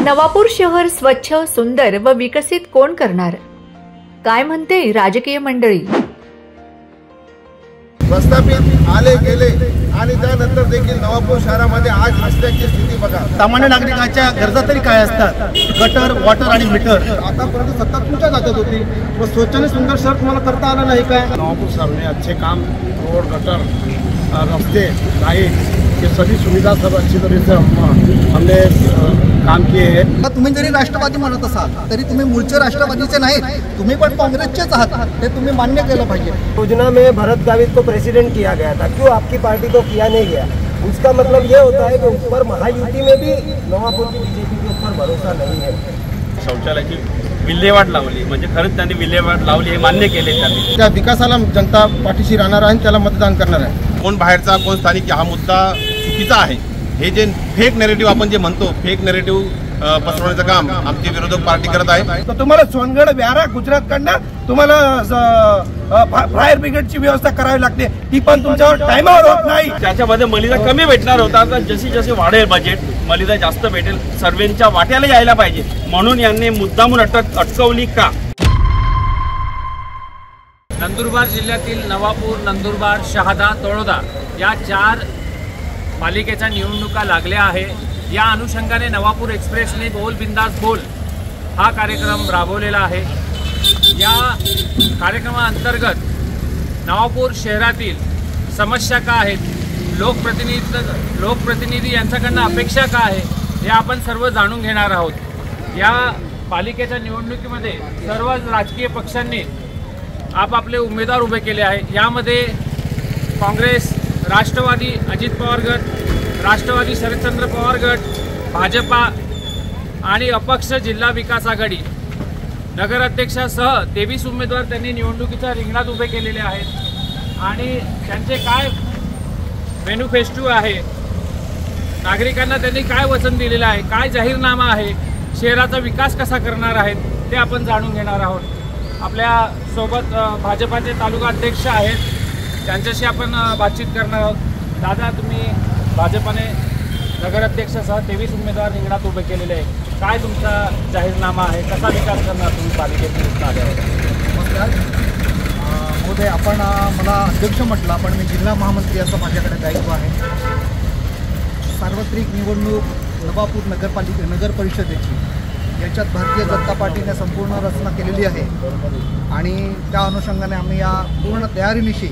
नवापूर शहर स्वच्छ, सुंदर व विकसित कोण करणार? काय म्हणते राजकीय मंडळी? प्रस्थापित आले गेले आणि त्यानंतर देखील नवापूर शहरामध्ये आज रस्त्याची स्थिती बघा. सामान्य नागरिकांच्या गरजा तरी काय असतात? गटर, वॉटर आणि मीटर. आतापर्यंत सत्ता तुमच्या हातात होती, मग स्वच्छ आणि सुंदर शहर तुम्हाला करता आलं नाही काय? नवापूर शहर में अच्छे काम, रोड, गटर, रास्ते, लाइट, ये सभी सुविधा सब अच्छी तरह से हमने काम किए हैं. तुम्ही जरी राष्ट्रवादी म्हणत असाल तरी तुम्ही मूळचे राष्ट्रवादीचे नाही, तुम्ही पण काँग्रेसचेच आहात, हे तुम्ही मान्य केलं पाहिजे. योजना में भरत गावित को प्रेसिडेंट किया गया था, क्यों आपकी पार्टी को किया नहीं गया? उसका मतलब ये होता है कि ऊपर महायुति में भी नवापूर की बीजेपी के ऊपर भरोसा नहीं है. शौचालयाची विल्हेवाट लावली म्हणजे खरंच त्यांनी विल्हेवाट लावली हे मान्य केले. त्यांनी त्या विकासाला जनता पाठीशी राहणार आहे, त्याला मतदान करणार आहे. कोण बाहेरचा कोण स्थानिक हा मुद्दा चुकीचा आहे. हे जे फेक नेरेटिव्ह आपण जे म्हणतो, फेक नेरेटिव्ह पसरवण्याचं काम आमची विरोधक पार्टी करत आहे. तर तुम्हाला सोनगड, व्यारा, गुजरातकडनं तुम्हाला फायर ब्रिगेडची व्यवस्था करावी लागते, ती पण तुमच्यावर टाइमावर होत नाही. त्याच्यामध्ये मलिदा कमी भेटणार होता, तर जशी जशी वाढेल बजेट मलिदा जास्त भेटेल, सर्वेंच्या वाट्याला यायला पाहिजे म्हणून यांनी मुद्दामून अटकवली का? नंदुरबार जिल्ह्यातील नवापूर, नंदुरबार, शहादा, तळोदा या 4 पालिकेच्या निवडणुका लागल्या आहे. या अनुषंगाने नवापूर एक्सप्रेसने बोल बिंदास बोल हा कार्यक्रम राबवलेला आहे. या कार्यक्रमाअंतर्गत नवापूर शहरातील समस्या का आहेत, लोकप्रतिनिधी यांच्याकडनं अपेक्षा का आहे हे आपण सर्व जाणून घेणार आहोत. या पालिकेच्या निवडणुकीमध्ये सर्व राजकीय पक्षांनी आपापले उमेदवार उभे केले आहे. यामध्ये काँग्रेस, राष्ट्रवादी अजित पवार गट, राष्ट्रवादी शरदचंद्र पवार गट, भाजपा आणि अपक्ष जिल्हा विकास आघाडी नगराध्यक्षासह 23 उमेदवार त्यांनी निवडणुकीच्या रिंगणात उभे केलेले आहेत. आणि त्यांचे काय मॅनिफेस्टो आहे, नागरिकांना त्यांनी काय वचन दिलेलं आहे, काय जाहीरनामा आहे, शहराचा विकास कसा करणार आहेत ते आपण जाणून घेणार आहोत. आपल्या सोबत भाजपाचे तालुका अध्यक्ष आहेत, त्यांच्याशी आपण बातचीत करणार आहोत. दादा, तुम्ही भाजपाने नगराध्यक्षासह 23 उमेदवार रिंगणात उभे केलेले आहे, काय तुमचा जाहीरनामा आहे, कसा विकास करणार तुम्ही पालिकेत आल्यावर? नमस्कार महोदय, आपण मला अध्यक्ष म्हटलं, पण मी जिल्हा महामंत्री असं माझ्याकडे दायित्व आहे. सार्वत्रिक निवडणूक नवापूर नगर परिषदेची याच्यात भारतीय जनता पार्टीने संपूर्ण रचना केलेली आहे आणि त्या अनुषंगाने आम्ही या पूर्ण तयारीनिशी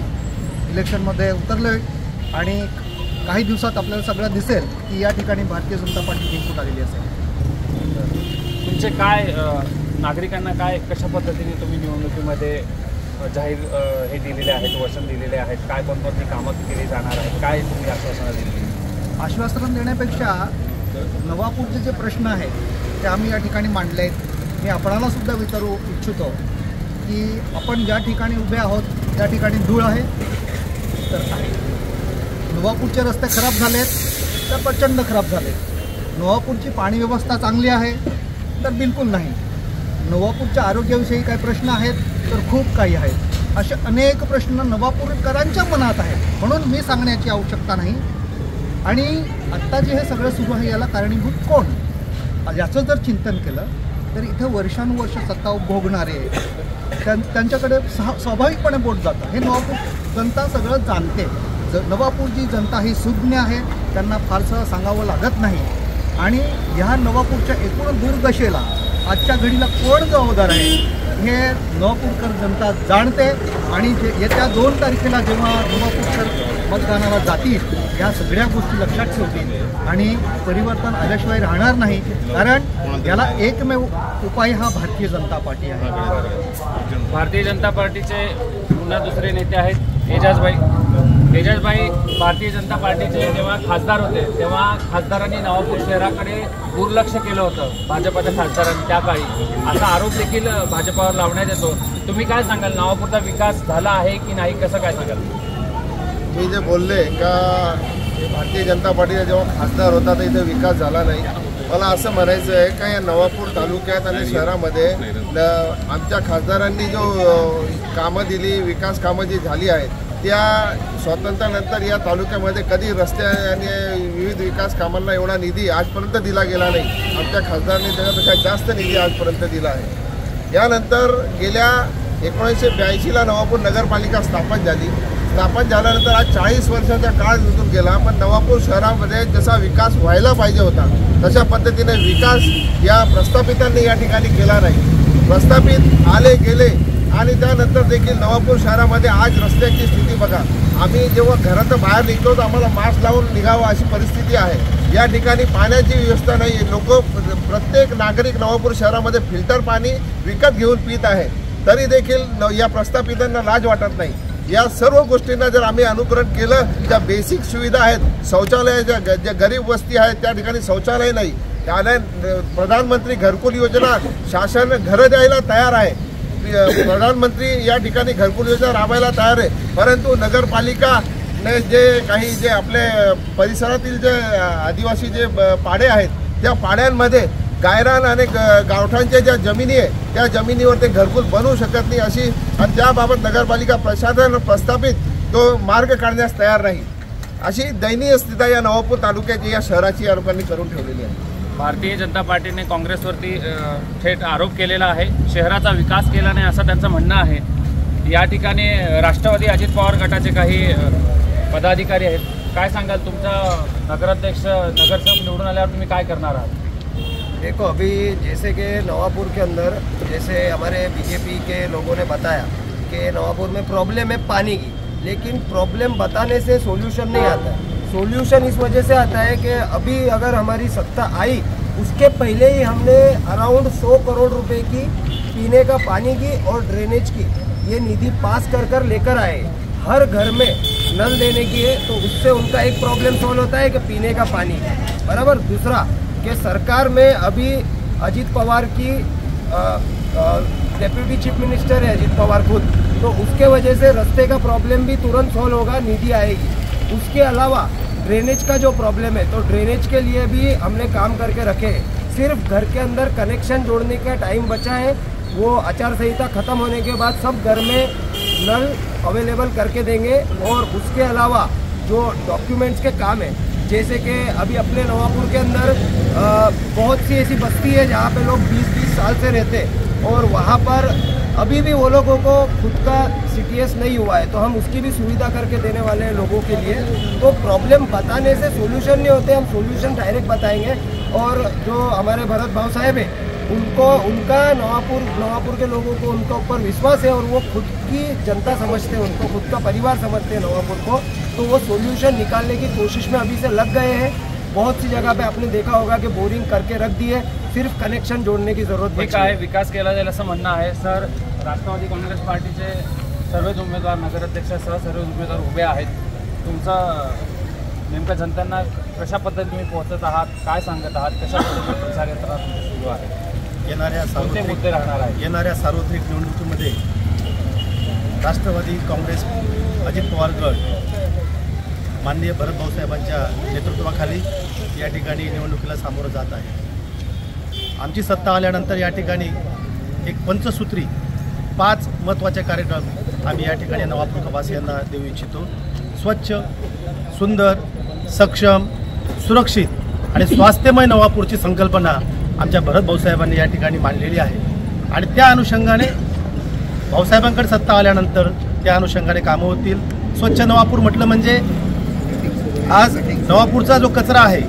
इलेक्शनमध्ये उतरलो आहे आणि काही दिवसात आपल्याला सगळं दिसेल की या ठिकाणी भारतीय जनता पार्टी जिंकून आलेली असेल. तुमचे काय नागरिकांना काय कशा पद्धतीने तुम्ही निवडणुकीमध्ये जाहीर हे दिलेले आहेत, वचन दिलेले आहेत, काय कोणकोणती कामं केली जाणार आहेत, काय तुम्ही आश्वासनं दिली? आश्वासन देण्यापेक्षा नवापूरचे जे प्रश्न आहेत ते आम्ही या ठिकाणी मांडले आहेत. मी आपणाला सुद्धा विचारू इच्छितो की आपण ज्या ठिकाणी उभे आहोत त्या ठिकाणी धूळ आहे तर आहे. नवापूरचे रस्ते खराब झालेत तर प्रचंड खराब झालेत. नवापूरची पाणी व्यवस्था चांगली आहे तर बिलकुल नाही. नवापूरच्या आरोग्याविषयी काही प्रश्न आहेत तर खूप काही आहेत. असे अनेक प्रश्न नवापूरकरांच्या मनात आहेत, म्हणून मी सांगण्याची आवश्यकता नाही. आणि आत्ता जे हे सगळं सुरू आहे याला कारणीभूत कोण, याचं जर चिंतन केलं तर इथं वर्षानुवर्ष सत्ता भोगणारे त्यांच्याकडे स्वाभाविकपणे बोट जातं. हे नवापूर जनता सगळं जाणते. नवापूरची जनता ही सुज्ञ आहे, त्यांना फारसं सांगावं लागत नाही. आणि ह्या नवापूरच्या एकूण दुर्दशेला आजच्या घडीला कोण जबाबदार आहे हे नवापूरकर जनता जाणते. आणि येत्या 2 तारखेला जेव्हा नवापूरकर मतदानाला जातील या सगळ्या गोष्टी लक्षात ठेवतील आणि परिवर्तन आल्याशिवाय राहणार नाही. कारण याला एकमेव उपाय हा भारतीय जनता पार्टी आहे. भारतीय जनता पार्टीचे पुन्हा दुसरे नेते आहेत एजाजभाई. एजाजभाई भारतीय जनता पार्टीचे जेव्हा खासदार होते तेव्हा खासदारांनी नवापूर शहराकडे दुर्लक्ष केलं होतं भाजपाच्या खासदारांनी त्या काळी, असा आरोप देखील भाजपावर लावण्यात येतो. तुम्ही काय सांगाल, नवापूरचा विकास झाला आहे की नाही, कसं काय सांगाल? मी जे बोलले का भारतीय जनता पार्टीचा जेव्हा खासदार होता तर इथे विकास झाला नाही, मला असं म्हणायचं आहे का या नवापूर तालुक्यात आणि शहरामध्ये आमच्या खासदारांनी जो कामं दिली, विकास कामं जी झाली आहेत त्या स्वातंत्र्यानंतर या तालुक्यामध्ये कधी रस्ते आणि विविध विकास कामांना एवढा निधी आजपर्यंत दिला गेला नाही. आमच्या खासदारांनी त्याच्यापेक्षा जास्त निधी आजपर्यंत दिला आहे. यानंतर गेल्या 1982ला नवापूर नगरपालिका स्थापन झाली. स्थापन झाल्यानंतर आज 40 वर्षाचा काळ निघून गेला, पण नवापूर शहरामध्ये जसा विकास व्हायला पाहिजे होता तशा पद्धतीने विकास या प्रस्थापितांनी या ठिकाणी केला नाही. प्रस्थापित आले गेले आणि त्यानंतर देखील नवापूर शहरामध्ये आज रस्त्याची स्थिती बघा. आम्ही जेव्हा घरातून बाहेर निघतो तर आम्हाला मास्क लावून निघावं अशी परिस्थिती आहे. या ठिकाणी पाण्याची व्यवस्था नाही. प्रत्येक नागरिक नवापूर शहरामध्ये फिल्टर पाणी विकत घेऊन पित आहे, तरी देखील या प्रस्थापितांना लाज वाटत नाही. या सर्व गोष्टींना जर आम्ही अनुकरण केलं, ज्या बेसिक सुविधा आहेत, शौचालयाच्या ज्या गरीब वस्ती आहेत त्या ठिकाणी शौचालय नाही. त्याने प्रधानमंत्री घरकुल योजना शासन घरं द्यायला तयार आहे. प्रधानमंत्री या ठिकाणी घरकुल योजना राबवायला तयार आहे, परंतु नगरपालिकाने जे आपले परिसरातील जे आदिवासी जे पाडे आहेत त्या पाड्यांमध्ये गायरान आणि गावठांच्या ज्या जमिनी आहे त्या जमिनीवर ते घरकुल बनवू शकत नाही अशी, आणि त्याबाबत नगरपालिका प्रशासन प्रस्थापित तो मार्ग काढण्यास तयार नाही. अशी दयनीय स्थिती या नवापूर तालुक्याची या शहराची या लोकांनी करून ठेवलेली आहे. भारतीय जनता पार्टीने काँग्रेसवरती थेट आरोप केलेला आहे. शहराचा विकास केला नाही असं त्यांचं म्हणणं आहे. या ठिकाणी राष्ट्रवादी अजित पवार गटाचे काही पदाधिकारी आहेत. काय सांगाल, तुमचा नगरसेवक निवडून आल्यावर तुम्ही काय करणार आहात? देखो, अभी जैसे कि नवापुर के अंदर जैसे हमारे बीजेपी के लोगों ने बताया कि नवापुर में प्रॉब्लम है पानी की, लेकिन प्रॉब्लम बताने से सॉल्यूशन नहीं आता है. सॉल्यूशन इस वजह से आता है कि अभी अगर हमारी सत्ता आई उसके पहले ही हमने अराउंड 100 करोड़ रुपए की पीने का पानी की और ड्रेनेज की ये निधि पास कर लेकर आए. हर घर में नल देने की है, तो उससे उनका एक प्रॉब्लम सॉल्व होता है कि पीने का पानी. बराबर. दूसरा कि सरकार में अभी अजित पवार की डेप्यूटी चीफ मिनिस्टर है अजित पवार खुद, तो उसके वजह से रास्ते का प्रॉब्लम भी तुरंत सॉल्व होगा, निधि आएगी. उसके अलावा ड्रेनेज का जो प्रॉब्लम है तो ड्रेनेज के लिए भी हमने काम करके रखे हैं. सिर्फ घर के अंदर कनेक्शन जोड़ने का टाइम बचा है, वो आचार संहिता खत्म होने के बाद सब घर में नल अवेलेबल करके देंगे. और उसके अलावा जो डॉक्यूमेंट्स के काम है, जैसे कि अभी अपने नवापुर के अंदर बहुत सी ऐसी बस्ती है जहाँ पे लोग 20-20 साल से रहते हैं और वहाँ पर अभी भी वो लोगों को खुद का CTS नहीं हुआ है, तो हम उसकी भी सुविधा करके देने वाले हैं लोगों के लिए. तो प्रॉब्लम बताने से सॉल्यूशन नहीं होते, हम सॉल्यूशन डायरेक्ट बताएंगे. और जो हमारे भरत भाव साहब है उनका नवापुर के लोगों को उनका ऊपर विश्वास है और वो खुद की जनता समझते हैं, उनको खुद का परिवार समझते हैं नवापुर को, तो वो सॉल्यूशन निकालने की कोशिश में अभी से लग गए हैं. बहुत सी जगह पे आपने देखा होगा कि बोरिंग करके रख दिए, सिर्फ कनेक्शन जोड़ने की जरूरत आहे. विकास केला जाईल असं म्हणणं आहे. सर, राष्ट्रवादी काँग्रेस पार्टीचे सर्वच उमेदवार, नगराध्यक्षासह सर्व उमेदवार उभे आहेत. तुमचं नेमकं जनतांना कशा पद्धतीने तुम्ही पोहोचत आहात, काय सांगत आहात, कशा पद्धतीने प्रचार यंत्रणा सुरू आहे? येणाऱ्या मुद्दे राहणार आहे? येणाऱ्या सार्वत्रिक निवडणुकीमध्ये राष्ट्रवादी काँग्रेस अजित पवार गट माननीय भरत भाऊसाहेबांच्या नेतृत्वाखाली या ठिकाणी निवडणुकीला सामोरं जात आहे. आमची सत्ता आल्यानंतर या ठिकाणी एक पंचसूत्री 5 महत्त्वाचे कार्यक्रम आम्ही या ठिकाणी नवापूर वासियांना देऊ इच्छितो. स्वच्छ, सुंदर, सक्षम, सुरक्षित आणि स्वास्थ्यमय नवापूरची संकल्पना आमच्या भरत भाऊसाहेबांनी या ठिकाणी मांडलेली आहे. आणि त्या अनुषंगाने भाऊसाहेबांकडे सत्ता आल्यानंतर त्या अनुषंगाने कामं होतील. स्वच्छ नवापूर म्हटलं म्हणजे आज नवापूरचा जो कचरा आहे,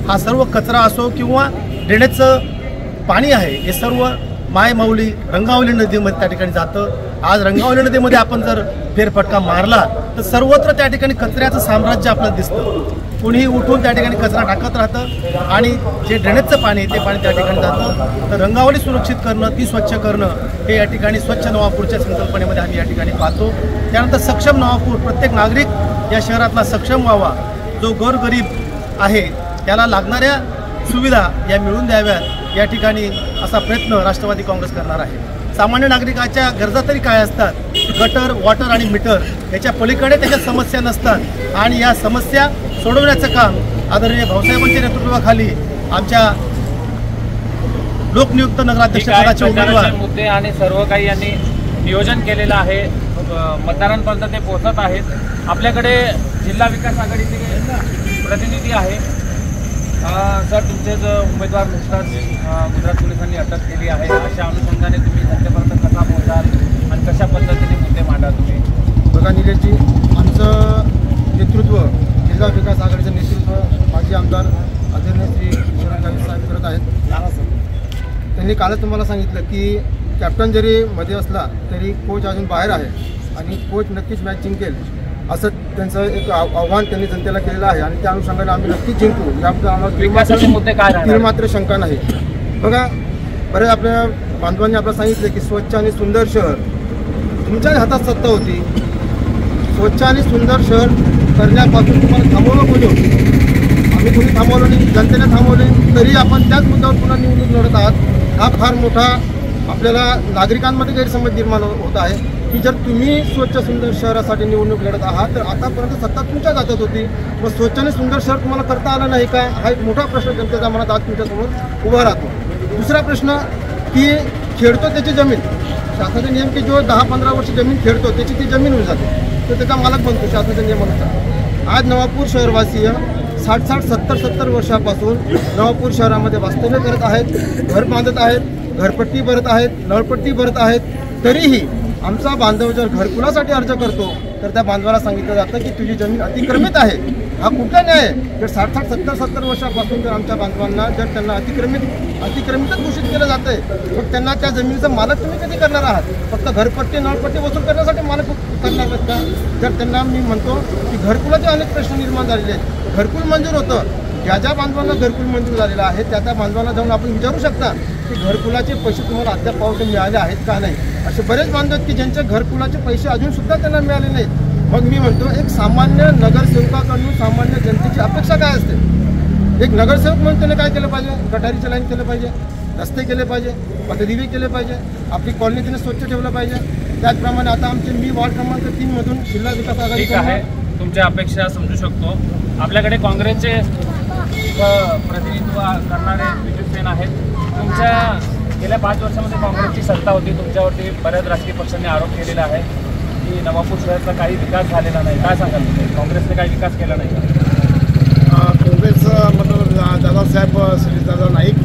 हा सर्व कचरा असो किंवा ड्रेनेजचं पाणी आहे, हे सर्व मायमाऊली रंगावली नदीमध्ये त्या ठिकाणी जातं. आज रंगावली नदीमध्ये आपण जर फेरफटका मारला तर सर्वत्र त्या ठिकाणी कचऱ्याचं साम्राज्य आपल्याला दिसतं. कुणीही उठून त्या ठिकाणी कचरा टाकत राहतं आणि जे ड्रेनेजचं पाणी ते पाणी त्या ठिकाणी जातं. तर रंगावली सुरक्षित करणं, ती स्वच्छ करणं हे या ठिकाणी स्वच्छ नवापूरच्या संकल्पनेमध्ये आम्ही या ठिकाणी पाहतो. त्यानंतर सक्षम नवापूर, प्रत्येक नागरिक या शहरातला सक्षम व्हावा, जो गोरगरीब आहे त्याला लागणाऱ्या सुविधा या मिळवून द्याव्यात या ठिकाणी असा प्रयत्न राष्ट्रवादी काँग्रेस करणार आहे. सामान्य नागरिकाच्या गरजा तरी काय असतात? गटर, वॉटर आणि मीटर याच्या पलीकडे त्याच्या समस्या नसतात आणि या समस्या सोडवण्याचं काम आदरणीय भाऊसाहेबांच्या नेतृत्वाखाली आमच्या लोकनियुक्त नगराध्यक्ष पदाचे उमेदवार मुद्दे आणि सर्व काही यांनी नियोजन केलेलं आहे. मतदारांपर्यंत ते पोहोचत आहेत. आपल्याकडे जिल्हा विकास आघाडीचे प्रतिनिधी आहे. सर, तुमचे जो उमेदवार नुकताच गुजरात पोलिसांनी अटक केली आहे, अशा अनुषंगाने तुम्ही जनतेपर्यंत कसा पोहोचाल आणि कशा पद्धतीने मुद्दे मांडा तुम्ही? बघा निलेशजी, आमचं नेतृत्व जिल्हा विकास आघाडीचं नेतृत्व माजी आमदार आदरणीय श्री किशोर गावित साहेब करत आहेत. त्यांनी कालच तुम्हाला सांगितलं की कॅप्टन जरी मध्ये असला तरी कोच अजून बाहेर आहे आणि कोच नक्कीच मॅच जिंकेल असं त्यांचं एक आव्हान त्यांनी जनतेला केलेलं आहे आणि त्या अनुषंगाने आम्ही नक्कीच जिंकू याबद्दल आम्हाला मुद्दे काय मात्र शंका नाही. बघा, बरेच आपल्या बांधवांनी आपल्याला सांगितलं की स्वच्छ आणि सुंदर शहर तुमच्याच हातात सत्ता होती. स्वच्छ आणि सुंदर शहर करण्यापासून तुम्हाला थांबवलं कोणी होतं? आम्ही कोणी थांबवलं नाही, जनतेने थांबवले, तरी आपण त्याच मुद्द्यावर पुन्हा निवडणूक लढत आहात. हा फार मोठा आपल्याला नागरिकांमध्ये गैरसमज निर्माण होत आहे की जर तुम्ही स्वच्छ सुंदर शहरासाठी निवडणूक लढत आहात तर आतापर्यंत सत्ता तुमच्याच हातात होती, मग स्वच्छ आणि सुंदर शहर तुम्हाला करता आलं नाही का? हा एक मोठा प्रश्न जनतेच्या मनात आज तुमच्यासमोर उभा राहतो. दुसरा प्रश्न की खेळतो त्याची जमीन, शासनाचे नियम की जो 10-15 वर्ष जमीन खेळतो त्याची ती जमीन होऊन जाते, तो त्याचा मालक बनतो शासनाच्या नियमानुसार. आज नवापूर शहरवासीय 60-70 वर्षापासून नवापूर शहरामध्ये वास्तव्य करत आहेत, घर बांधत आहेत, घरपट्टी भरत आहेत, नळपट्टी भरत आहेत. तरीही आमचा बांधव जर घरकुलासाठी अर्ज करतो तर त्या बांधवाला सांगितलं जातं की तुझी जमीन अतिक्रमित आहे. हा कुठला न्याय आहे? तर 60-70 वर्षापासून जर आमच्या बांधवांना जर त्यांना अतिक्रमितच घोषित केलं जातं आहे, मग त्यांना त्या जमिनीचा मालक तुम्ही कधी करणार आहात? फक्त घरपट्टी नळपट्टी वसूल करण्यासाठी मालक करणार आहेत का? तर त्यांना मी म्हणतो की घरकुलाचे अनेक प्रश्न निर्माण झालेले आहेत. घरकुल मंजूर होतं, ज्या बांधवांना घरकुल मंजूर झालेलं आहे त्या बांधवांना जाऊन आपण विचारू शकता की घरकुलाचे पैसे तुम्हाला अद्याप मिळाले आहेत का नाही. असे बरेच बांधव आहेत की ज्यांच्या घरकुलाचे पैसे अजूनसुद्धा त्यांना मिळाले नाहीत. मग मी म्हणतो एक सामान्य नगरसेवकाकडून सामान्य जनतेची अपेक्षा काय असते? एक नगरसेवक म्हणून त्याने काय केलं पाहिजे? गटारीचं लाईन केलं पाहिजे, रस्ते केले पाहिजे, पथदिवे केले पाहिजे, आपली कॉलनी त्याने स्वच्छ ठेवलं पाहिजे. त्याचप्रमाणे आता मी वॉर्ड क्रमांक 3 मधून जिल्हा विकास आघाडी आहे, तुमच्या अपेक्षा समजू शकतो. आपल्याकडे काँग्रेसचे प्रतिनिधित्व करणारे विद्युत सेन आहेत. तुमच्या गेल्या 5 वर्षामध्ये काँग्रेसची सत्ता होती, तुमच्यावरती बऱ्याच राजकीय पक्षांनी आरोप केलेला आहे की नवापूर शहराचा काही विकास झालेला नाही. काय सांगाल तुम्ही? काँग्रेसने काही विकास केला नाही? कांग्रेस मतलब दादा साहब श्री दादा नाइक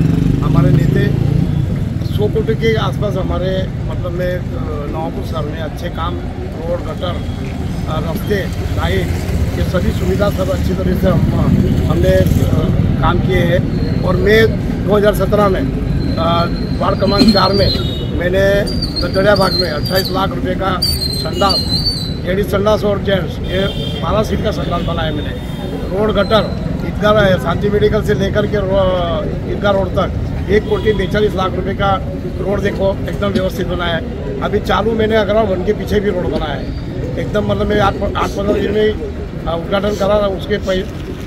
हमारे नेते 100 कोटी के आसपास हमारे मतलब में नवापुर शहर में अच्छे काम, रोड, गटर, रास्ते, लाइट, ये सभी सुविधा सब अच्छी तरह से हमने काम किए हैं. और मैं 2017 में वार्ड क्रमांक 4 में मैंने दटड़िया भाग में 28 लाख रुपए का संडास, लेडीज संडास और जेंट्स, ये 12 सीट का संडास बनाया मैंने. रोड, गटर, ईदगाह शांति मेडिकल से लेकर के ईदगाह रोड तक 1,42 लाख रुपए का रोड देखो एकदम व्यवस्थित बनाया है. अभी चालू मैंने अगर उनके पीछे भी रोड बनाया है एकदम, मतलब मैं 8-15 दिन में उद्घाटन करा, उसके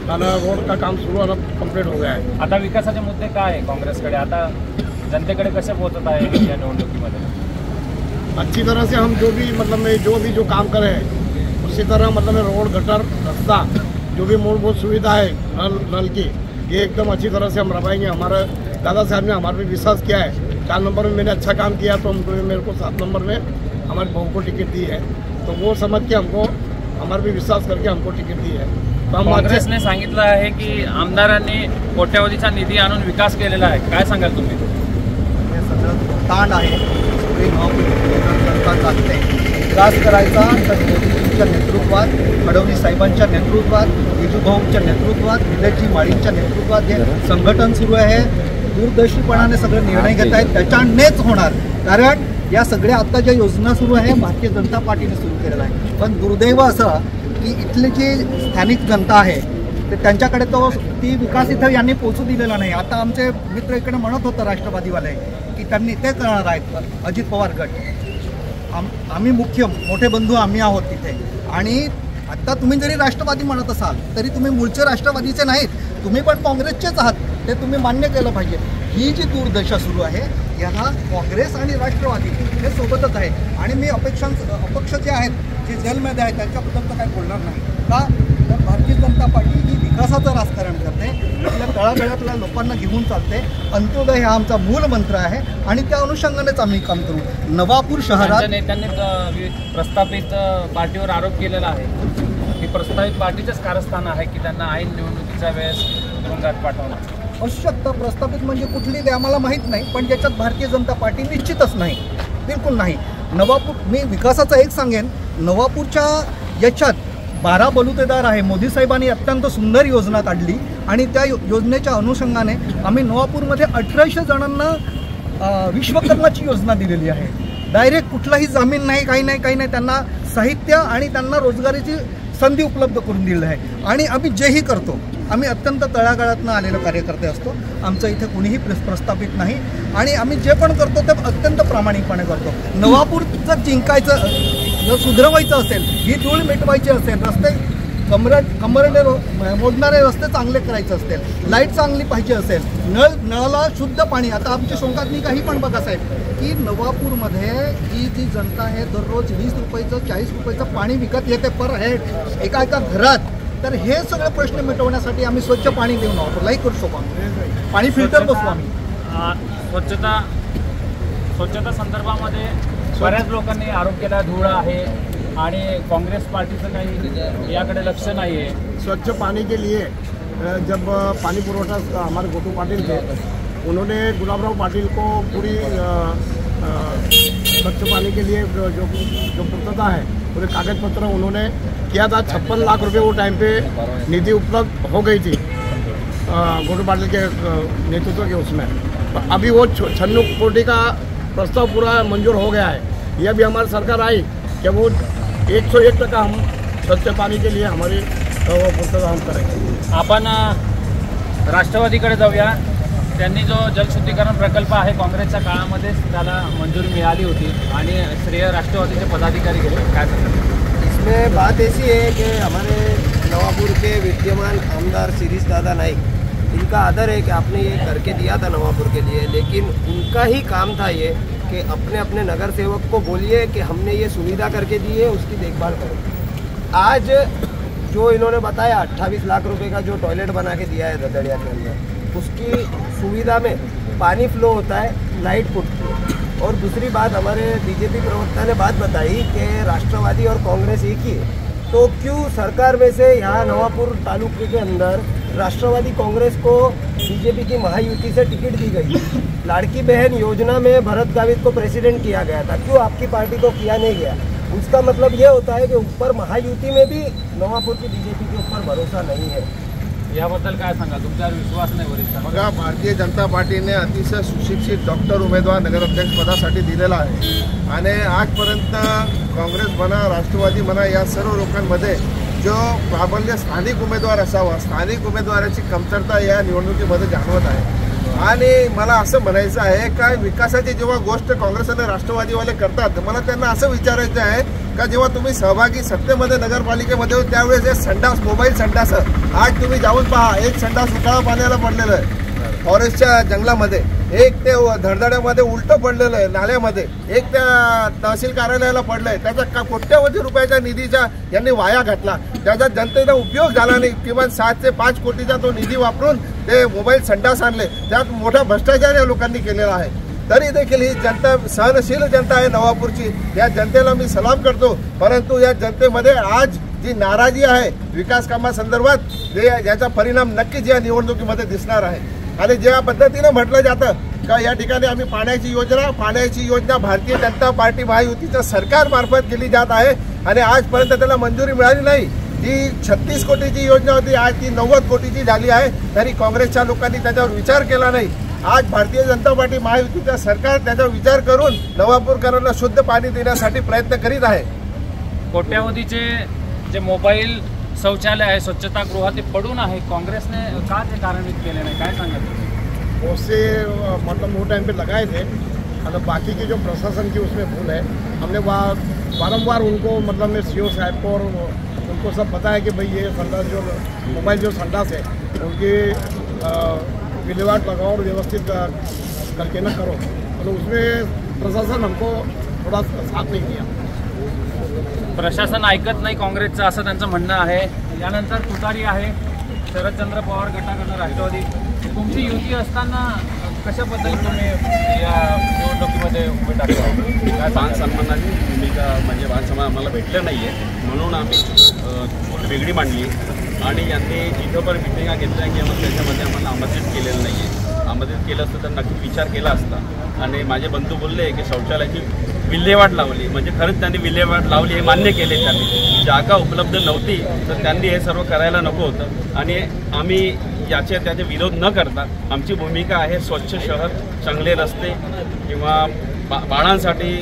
रोड का काम सुरू होणं कंप्लीट हो गया है. आता विकासाचे मुद्दे काय आहे काँग्रेसकडे? आता जनतेकडे कसे पोहोचत आहे या निवडणुकीमध्ये? अच्छी तरह से हम जो काम करें उसी तरह मतलब रोड, गटर, रास्ता, जो भी मूलभूत सुविधा है नल की, ये एकदम अच्छी तरह से हम रवाएंगे. हमारे दादा साहब ने हमारे पे विश्वास किया है. 4 नंबर में मैंने अच्छा काम किया तो मेरे को 7 नंबर में हमारे बहू को टिकट दी है, तो वो समझ के हमको हमारे पे विश्वास करके हमको टिकट दी है. तो हम काँग्रेसने सांगितलं आहे की आमदारांनी कोट्यावधीचा निधी आणून विकास केलेला आहे. काय सांगाल तुम्ही? हे सगळं ताण आहे, सगळी जनता चालते. विकास करायचा तर मोदीजींच्या नेतृत्वात, फडणवीस साहेबांच्या नेतृत्वात, विजूभाऊंच्या नेतृत्वात, निलेशजी माळींच्या नेतृत्वात हे संघटन सुरू आहे. दूरदर्शीपणाने सगळे निर्णय घेत आहेत, त्याच्यानेच होणार. कारण या सगळ्या आत्ता ज्या योजना सुरू आहे भारतीय जनता पार्टीने सुरू केलेलं आहे. पण दुर्दैव असं की इथली जी स्थानिक जनता आहे ते त्यांच्याकडे ती विकास इथं यांनी पोचू दिलेला नाही. आता आमचे मित्र इकडे म्हणत होतं राष्ट्रवादीवाले की त्यांनी ते करणार आहेत अजित पवार गट. आम्ही मोठे बंधू आम्ही आहोत तिथे. आणि आत्ता तुम्ही जरी राष्ट्रवादी म्हणत असाल तरी तुम्ही मूळचे राष्ट्रवादीचे नाहीत, तुम्ही पण काँग्रेसचेच आहात, ते तुम्ही मान्य केलं पाहिजे. ही जी दूरदशा सुरू आहे याला काँग्रेस आणि राष्ट्रवादी हे सोबतच आहे. आणि मी अपक्ष जे आहेत, जे जेलमध्ये आहेत त्यांच्याबद्दल तर काही बोलणार नाही का? तर भारतीय भारतीय जनता पार्टी ही विकासाचं राजकारण करते, आपल्या तळागाळातल्या लोकांना घेऊन चालते. अंत्योदय हा आमचा मूल मंत्र आहे आणि त्या अनुषंगानेच आम्ही काम करू. नवापूर शहरात नेत्यांनी प्रस्थापित पार्टीवर आरोप केलेला आहे की प्रस्तावित पार्टीचंच कारस्थान आहे की त्यांना ऐन निवडणुकीच्या वेळेस तुरुंगात पाठवणार. असू शकतं. प्रस्थापित म्हणजे कुठली ते आम्हाला माहीत नाही, पण ज्याच्यात भारतीय जनता पार्टी निश्चितच नाही, बिलकुल नाही. नवापूर, मी विकासाचं एक सांगेन, नवापूरच्या याच्यात 12 बलुतेदार आहे. मोदी साहेबांनी अत्यंत सुंदर योजना काढली आणि त्या योजनेच्या अनुषंगाने आम्ही नवापूरमध्ये 1800 जणांना विश्वकर्माची योजना दिलेली आहे. डायरेक्ट कुठलाही जमीन नाही, काही नाही, त्यांना साहित्य आणि त्यांना रोजगारीची संधी उपलब्ध करून दिली आहे. आणि आम्ही जेही करतो, आम्ही अत्यंत तळागाळातनं आलेले कार्यकर्ते असतो. आमचं इथे कुणीही प्रस्थापित नाही आणि आम्ही जे पण करतो ते अत्यंत प्रामाणिकपणे करतो. नवापूर जर जिंकायचं, जर सुधरवायचं असेल, ही धूळ मिटवायची असेल, रस्ते कमरडे मोडणारे रस्ते चांगले करायचे असतील, लाईट चांगली पाहिजे असेल, नळाला शुद्ध पाणी. आता आमच्या शोकातनी काही पण बघा साहेब की नवापूरमध्ये ही जी जनता आहे दररोज 20 रुपयाचं 40 रुपयाचं पाणी विकत येते पर हेड एका घरात. तर हे सगळे प्रश्न मिटवण्यासाठी आम्ही स्वच्छ पाणी देऊ नवापूरलाही करू शकतो. पाणी फिल्टर बसू आम्ही. स्वच्छता संदर्भामध्ये बऱ्याच लोकांनी आरोप केला धूळ आहे आणि कांग्रेस पार्टीचं काही याकडे लक्ष नाही आहे. स्वच्छ पानी के लिए जब पानी पुरवठा हमारे गोटू पाटिल थे, उन्होंने गुलाबराव पाटिल को पूरी स्वच्छ पानी के लिए जो पूर्तता है पूरे कागज पत्र उन्होंने किया था. 56 लाख रुपए वो टाइम पे निधि उपलब्ध हो गई थी गोटू पाटिल के नेतृत्व के उसमें. अभी वो 96 कोटी का प्रस्ताव पूरा मंजूर हो गया है. यह भी हमारी सरकार आई कि वो 101% हम स्वच्छ पानी के लिए हमारी पूर्तता हम करेंगे. आपण राष्ट्रवादीकडे जाऊया. त्यांनी जो जलशुद्धीकरण प्रकल्प आहे काँग्रेसच्या काळामध्येच त्याला मंजुरी मिळाली होती आणि श्रेय राष्ट्रवादीचे पदाधिकारी घेतले. काय सांगतात? इसमें बात ऐसी है कि हमारे नवापुर के विद्यमान आमदार शिरीष दादा नाइक, इनका आदर है कि आपने ये करके दिया था नवापुर के लिए, लेकिन उनका ही काम था ये कि अपने अपने नगर सेवक को बोलिए कि हमने ये सुविधा करके दी है, उसकी देखभाल करो. आज जो इन्होंने बताया 28 लाख रुपए का जो टॉयलेट बना के दिया है रदड़िया के अंदर, उसकी सुविधा में पानी फ्लो होता है, लाइट फुटती है. और दूसरी बात, हमारे बीजेपी प्रवक्ता ने बात बताई कि राष्ट्रवादी और कांग्रेस एक ही है, तो क्यों सरकार में से यहाँ नवापुर तालुके के अंदर राष्ट्रवादी कांग्रेस को बीजेपी की महायुति से टिकट दी गई. लाड़की बहन योजना में भरत गावित को प्रेसिडेंट किया गया था, क्यों आपकी पार्टी को किया नहीं गया? उसका मतलब ये होता है कि ऊपर महायुति में भी नवापुर की बीजेपी के ऊपर भरोसा नहीं है. याबद्दल काय सांगा? तुमच्यावर विश्वास नाही वरिष्ठ? बघा, भारतीय जनता पार्टीने अतिशय सुशिक्षित डॉक्टर उमेदवार नगराध्यक्ष पदासाठी दिलेला आहे आणि आजपर्यंत काँग्रेस म्हणा, राष्ट्रवादी म्हणा, या सर्व लोकांमध्ये जो प्राबल्य स्थानिक उमेदवार असावा, स्थानिक उमेदवाराची कमतरता या निवडणुकीमध्ये जाणवत आहे. आणि मला असं म्हणायचं आहे का विकासाची जेव्हा गोष्ट काँग्रेस आणि राष्ट्रवादीवाले करतात, मला त्यांना असं विचारायचं आहे का जेव्हा तुम्ही सहभागी सत्तेमध्ये नगरपालिकेमध्ये हो त्यावेळेस हे संडास, मोबाईल संडास, आज तुम्ही जाऊन पहा, एक संडास उकाळा पाण्याला पडलेलं आहे फॉरेस्टच्या जंगलामध्ये, एक ते धडधड्यामध्ये उलटं पडलेलं आहे नाल्यामध्ये, एक त्या तहसील कार्यालयाला पडलंय. त्याचा कोट्यवधी रुपयाच्या निधीचा यांनी वाया घातला, त्याचा जनतेचा उपयोग झाला नाही. किमान 7 ते 5 कोटीचा तो निधी वापरून ते मोबाईल संडास आणले, त्यात मोठा भ्रष्टाचार या लोकांनी केलेला आहे. तरी देखील ही जनता सहनशील जनता आहे नवापूरची, या जनतेला मी सलाम करतो. परंतु या जनतेमध्ये आज जी नाराजी आहे विकास कामासंदर्भात, याचा परिणाम नक्कीच या निवडणुकीमध्ये दिसणार आहे. आणि ज्या पद्धतीने म्हटलं जातं का या ठिकाणी आम्ही पाण्याची योजना भारतीय जनता पार्टी महायुतीच्या सरकारमार्फत केली जात आहे आणि आजपर्यंत त्याला मंजुरी मिळाली नाही. जी 36 कोटीची योजना होती, आज ती 90 कोटीची झाली आहे. तरी काँग्रेसच्या लोकांनी त्याच्यावर विचार केला नाही. आज भारतीय जनता पार्टी महायुतीचं सरकार त्याचा विचार करून नवापूरकरांना शुद्ध पाणी देण्यासाठी प्रयत्न करीत आहे. कोट्यावधीचे जे मोबाईल शौचालय आहे, स्वच्छतागृह ते पडून आहे, काँग्रेसने का ते कार्यान्वित केले नाही? काय सांगत? उससे मतलब वो टाइम पे लगाए थे, मतलब बाकी की जो प्रशासन की उसमें भूल है. हमने बारम्बार उनको, मतलब मैं सीओ साहब को और उनको सब बताया कि भाई ये संडास जो मोबाइल जो संडास है उनकी विलेवाट लगाओ और व्यवस्थित करके ना करो. तो उसमें प्रशासन हमको थोड़ा साथ नहीं दिया. प्रशासन ऐकत नाही काँग्रेसचं असं त्यांचं म्हणणं आहे. यानंतर तुतारी आहे शरदचंद्र पवार गटाकडनं राष्ट्रवादी. तुमची युती असताना कशा पद्धतीने तुम्ही या निवडणुकीमध्ये उभे टाकता? मान सन्मानाची भूमिका म्हणजे मान सन्मान आम्हाला भेटलं नाही आहे म्हणून आम्ही थोडी वेगळी मांडली आणि यांनी जिथं पण मिटिंगा घेतल्या किंवा त्याच्यामध्ये आम्हाला आमंत्रित केलेलं नाही आहे. आमंत्रित केलं असतं तर नक्की विचार केला असता आणि माझे बंधू बोलले की शौचालयाची विल्हेवाट लावली म्हणजे खरंच त्यांनी विल्हेवाट लावली हे मान्य केले. त्यांनी जागा उपलब्ध नव्हती तर त्यांनी हे सर्व करायला नको होतं आणि आम्ही त्याचे विरोध न करता आमची भूमिका आहे स्वच्छ शहर, चांगले रस्ते किंवा बाळांसाठी,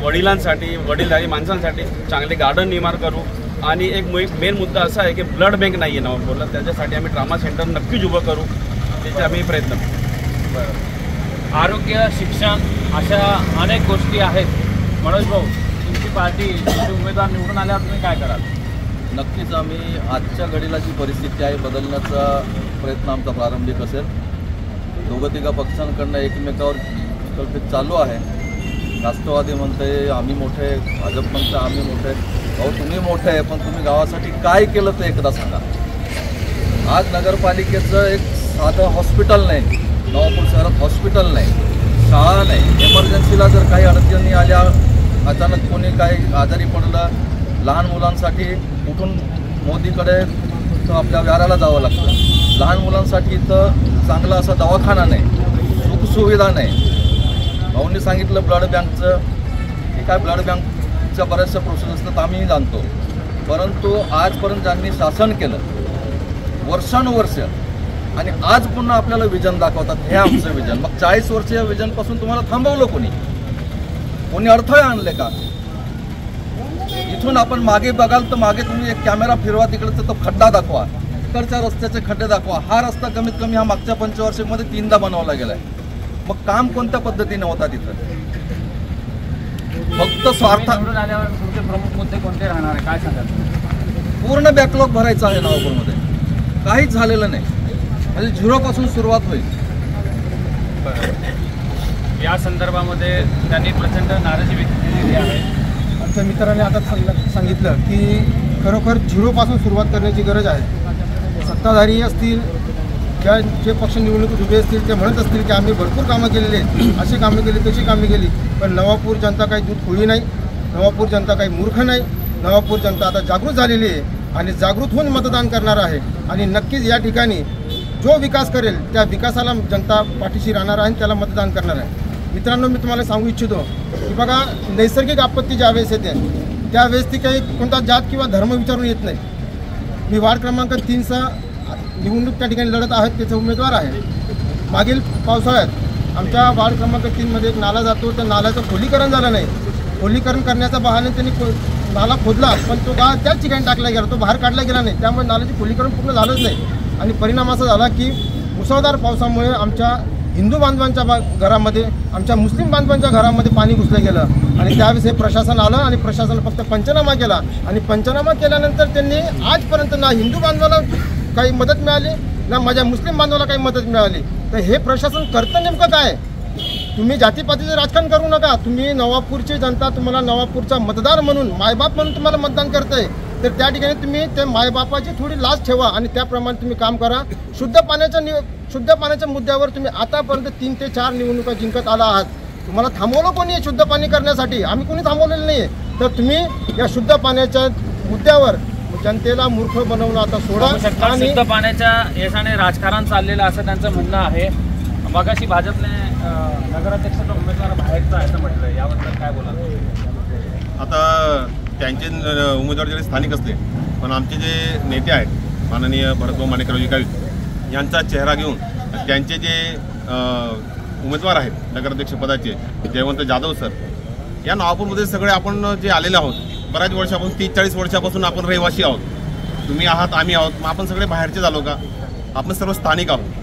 वडिलांसाठी, वडीलधारी माणसांसाठी चांगले गार्डन निर्माण करू आणि एक मेन मुद्दा असा आहे की ब्लड बँक नाही आहे नवापूरला, त्याच्यासाठी आम्ही ट्रामा सेंटर नक्कीच उभं करू, त्याचे आम्ही प्रयत्न करू. आरोग्य, शिक्षण अशा अनेक गोष्टी आहेत. मनोज भाऊ, तुमची पार्टी तुमचे उमेदवार निवडून आल्यावर तुम्ही काय कराल? नक्कीच आम्ही आजच्या घडीला जी परिस्थिती आहे बदलण्याचा प्रयत्न आमचा प्रारंभिक असेल. दोघं तिघा पक्षांकडनं एकमेकावर कल्पित चालू आहे. राष्ट्रवादी म्हणते आम्ही मोठे, भाजप म्हणते आम्ही मोठे. भाऊ तुम्ही मोठे आहे पण तुम्ही गावासाठी काय केलं ते एकदा सांगा. आज नगरपालिकेचं एक साधं हॉस्पिटल नाही, नवापूर शहरात हॉस्पिटल नाही, शाळा नाही. इमर्जन्सीला जर काही अडचणी आल्या, अचानक कोणी काही आजारी पडलं, लहान मुलांसाठी कुठून मोदीकडे आपल्या व्याराला जावं लागतं. लहान मुलांसाठी इथं चांगला असा दवाखाना नाही, सुखसुविधा नाही. भाऊंनी सांगितलं ब्लड बँकचं, की काय ब्लड बँकच्या बऱ्याचशा प्रोसेस असतात आम्हीही जाणतो. परंतु आजपर्यंत ज्यांनी शासन केलं वर्षानुवर्ष आणि आज पुन्हा आपल्याला विजन दाखवतात, हे आमचं विजन. मग 40 वर्ष या विजनपासून तुम्हाला थांबवलं कोणी अडथळे आणले का? इथून आपण मागे बघाल तर मागे तुम्ही एक कॅमेरा फिरवा, तिकडचा तो खड्डा दाखवा, इकडच्या रस्त्याचे खड्डे दाखवा. हा रस्ता कमीत कमी हा मागच्या पंचवार्षिकमध्ये 3दा बनवला गेलाय. मग काम कोणत्या पद्धतीने होता तिथं? फक्त स्वार्थ. निवडून आल्यावर तुमचे प्रमुख मुद्दे कोणते राहणार आहे, काय सांगाल? पूर्ण बॅकलॉग भरायचा आहे नवापूरमध्ये, काहीच झालेलं नाही, म्हणजे झिरोपासून सुरुवात होईल. या संदर्भामध्ये त्यांनी प्रचंड नाराजी व्यक्त केलेली आहे. आमच्या मित्राने आता सांगितलं की खरोखर झिरोपासून सुरुवात करण्याची गरज आहे. सत्ताधारी असतील किंवा जे पक्ष निवडणुकीत उभे असतील ते म्हणत असतील की आम्ही भरपूर कामं केलेली आहेत, अशी कामं केली तशी कामं केली, पण नवापूर जनता काही दूध खोळी नाही, नवापूर जनता काही मूर्ख नाही. नवापूर जनता आता जागृत झालेली आहे आणि जागृत होऊन मतदान करणार आहे आणि नक्कीच या ठिकाणी जो विकास करेल त्या विकासाला जनता पाठीशी राहणार आहे आणि त्याला मतदान करणार आहे. मित्रांनो, मी तुम्हाला सांगू इच्छितो की बघा, नैसर्गिक आपत्ती ज्यावेळेस येते त्यावेळेस ती काही कोणता जात किंवा धर्म विचारून येत नाही. मी वार्ड क्रमांक 3चा निवडणूक त्या ठिकाणी लढत आहेत, त्याचा उमेदवार आहे. मागील पावसाळ्यात आमच्या वार्ड क्रमांक 3मध्ये एक नाला जातो, त्या नाल्याचं खोलीकरण झालं नाही. खोलीकरण करण्याच्या बहाण्याने त्यांनी नाला खोदला, पण तो त्याच ठिकाणी टाकला गेला, तो बाहेर काढला गेला नाही. त्यामुळे नाल्याचे खोलीकरण पूर्ण झालंच नाही आणि परिणाम असा झाला की मुसळधार पावसामुळे आमच्या हिंदू बांधवांच्या घरामध्ये, आमच्या मुस्लिम बांधवांच्या घरामध्ये पाणी घुसलं गेलं आणि त्यावेळेस हे प्रशासन आलं आणि प्रशासनानं फक्त पंचनामा केला आणि पंचनामा केल्यानंतर त्यांनी आजपर्यंत ना हिंदू बांधवाला काही मदत मिळाली ना माझ्या मुस्लिम बांधवाला काही मदत मिळाली. तर हे प्रशासन करतं नेमकं काय? तुम्ही जातीपातीचं राजकारण करू नका. तुम्ही नवापूरची जनता तुम्हाला नवापूरचा मतदार म्हणून, मायबाप म्हणून तुम्हाला मतदान करतंय, तर त्या ठिकाणी तुम्ही त्या मायबापाची थोडी लाज ठेवा आणि त्याप्रमाणे तुम्ही काम करा. शुद्ध पाण्याच्या मुद्द्यावर तुम्ही आतापर्यंत 3 ते 4 निवडणुका जिंकत आला आहात. तुम्हाला थांबवलं कोणी आहे शुद्ध पाणी करण्यासाठी? आम्ही कोणी थांबवलेलं नाही आहे. तर तुम्ही या शुद्ध पाण्याच्या मुद्द्यावर जनतेला मूर्ख बनवणं आता सोडा. आणि शुद्ध पाण्याच्या यशाने राजकारण चाललेलं असं त्यांचं म्हणणं आहे. मगाशी भाजपने नगराध्यक्षाचा उमेदवार बाहेरचा आहे असं म्हटलं, याबद्दल काय बोला? आता त्यांचे उमेदवार जरी स्थानिक असले पण आमचे जे नेते आहेत माननीय भरतभाऊ माणिकराव गावित यांचा चेहरा घेऊन त्यांचे जे उमेदवार आहेत नगराध्यक्षपदाचे जयवंत जाधव सर, या नवापूरमध्ये सगळे आपण जे आलेले आहोत, बऱ्याच वर्षापासून 30-40 वर्षापासून आपण रहिवासी आहोत. तुम्ही आहात, आम्ही आहोत, मग आपण सगळे बाहेरचे झालो का? आपण सर्व स्थानिक आहोत.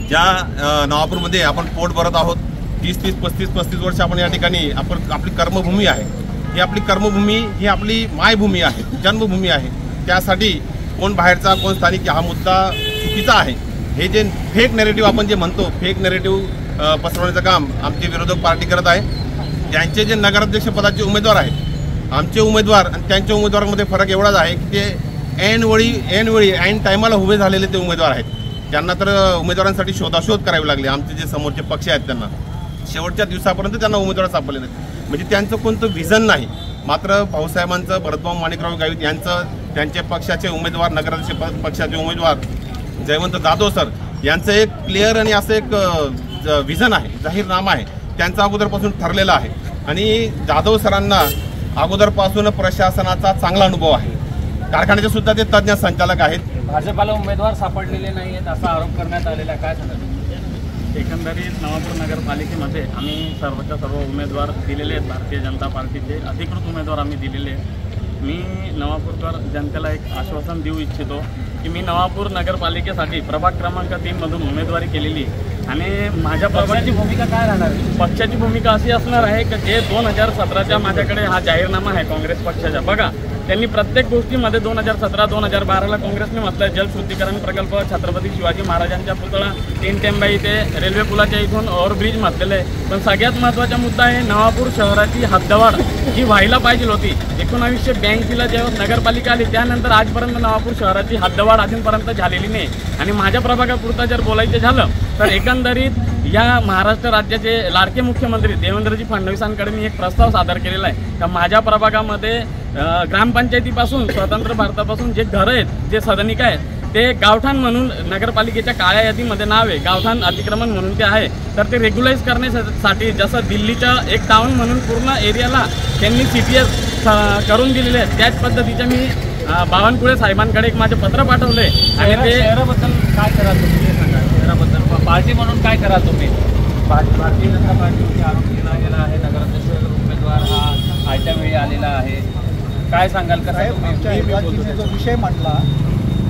ज्या नवापूरमध्ये आपण पोट भरत आहोत, 30-30, 35-35 वर्ष आपण या ठिकाणी आपली कर्मभूमी आहे. ही आपली कर्मभूमी, ही आपली मायभूमी आहे, जन्मभूमी आहे. त्यासाठी कोण बाहेरचा कोण स्थानिक हा मुद्दा चुकीचा आहे. हे जे फेक नेरेटिव्ह आपण जे म्हणतो, फेक नेरेटिव्ह पसरवण्याचं काम आमचे विरोधक पार्टी करत आहे. त्यांचे जे नगराध्यक्ष पदाचे उमेदवार आहेत, आमचे उमेदवार आणि त्यांच्या उमेदवारांमध्ये फरक एवढाच आहे की ते ऐन टायमाला उभे झालेले ते उमेदवार आहेत. त्यांना तर उमेदवारांसाठी शोधाशोध करावी लागली. आमचे जे समोरचे पक्ष आहेत त्यांना शेवटच्या दिवसापर्यंत त्यांना उमेदवार सापडले नाहीत. म्हणजे त्यांचं कोणतं व्हिजन नाही. मात्र भाऊसाहेबांचं, भरतभाऊ माणिकराव गावित यांचं, त्यांच्या पक्षाचे उमेदवार, नगराध्यक्ष पक्षाचे उमेदवार जयवंत जाधव सर यांचं एक क्लिअर आणि असं एक व्हिजन आहे, जाहीरनामा आहे, त्यांचा अगोदरपासून ठरलेला आहे. आणि जाधव सरांना अगोदरपासून प्रशासनाचा चांगला अनुभव आहे. कारखान्याचे सुद्धा ते तज्ज्ञ संचालक आहेत. भाजपाला उमेदवार सापडलेले नाही आहेत असा आरोप करण्यात आलेला, काय सांगाल? एकंदरीत नवापूर नगरपालिकेमध्ये आम्ही सर्वच्या सर्व उमेदवार दिलेले आहेत. भारतीय जनता पार्टीचे अधिकृत उमेदवार आम्ही दिलेले आहेत. मी नवापूरकर जनतेला एक आश्वासन देऊ इच्छितो की मी नवापूर नगरपालिकेसाठी प्रभाग क्रमांक 3 मधून उमेदवारी केलेली आणि माझ्या पक्षाची भूमिका काय राहणार? पक्षाची भूमिका अशी असणार आहे की जे 2017च्या माझ्याकडे हा जाहीरनामा आहे काँग्रेस पक्षाचा. बघा, त्यांनी प्रत्येक गोष्टीमध्ये 2017-2012ला काँग्रेसने म्हटलं जलशुद्धीकरण प्रकल्प, छत्रपती शिवाजी महाराजांच्या पुतळा, 3 टेंबा इथे, रेल्वे पुलाच्या इथून ओव्हरब्रिज म्हटलेलं आहे. पण सगळ्यात महत्त्वाचा मुद्दा आहे नवापूर शहराची हद्दवाढ जी व्हायला पाहिजे होती. 1982ला जेव्हा नगरपालिका आली त्यानंतर आजपर्यंत नवापूर शहराची हद्दवाढ अजूनपर्यंत झालेली नाही. आणि माझ्या प्रभागापुरता जर बोलायचं झालं तर एकंदरीत या महाराष्ट्र राज्याचे लाडके मुख्यमंत्री देवेंद्रजी फडणवीसांकडे मी एक प्रस्ताव सादर केलेला आहे तर माझ्या प्रभागामध्ये ग्रामपंचायतीपासून स्वतंत्र भारतापासून जे घरं आहेत, जे सदनिका आहेत, ते गावठाण म्हणून नगरपालिकेच्या काळ्या यादीमध्ये नाव आहे, गावठाण अतिक्रमण म्हणून ते आहे. तर ते रेग्युलाइज करण्यासाठी जसं दिल्लीच्या एक टाउन म्हणून पूर्ण एरियाला त्यांनी CTS करून दिलेले आहेत, त्याच पद्धतीच्या मी बावनकुळे साहेबांकडे एक माझे पत्र पाठवले. आणि ते शहराबद्दल काय कराल तुम्ही ते सांगा. शहराबद्दल पार्टी म्हणून काय कराल तुम्ही? भारतीय जनता पार्टीने आरोप केला गेला आहे नगराध्यक्ष उमेदवार हा आयत्या वेळी आलेला आहे, काय सांगाल? कसं आमच्या जो विषय मांडला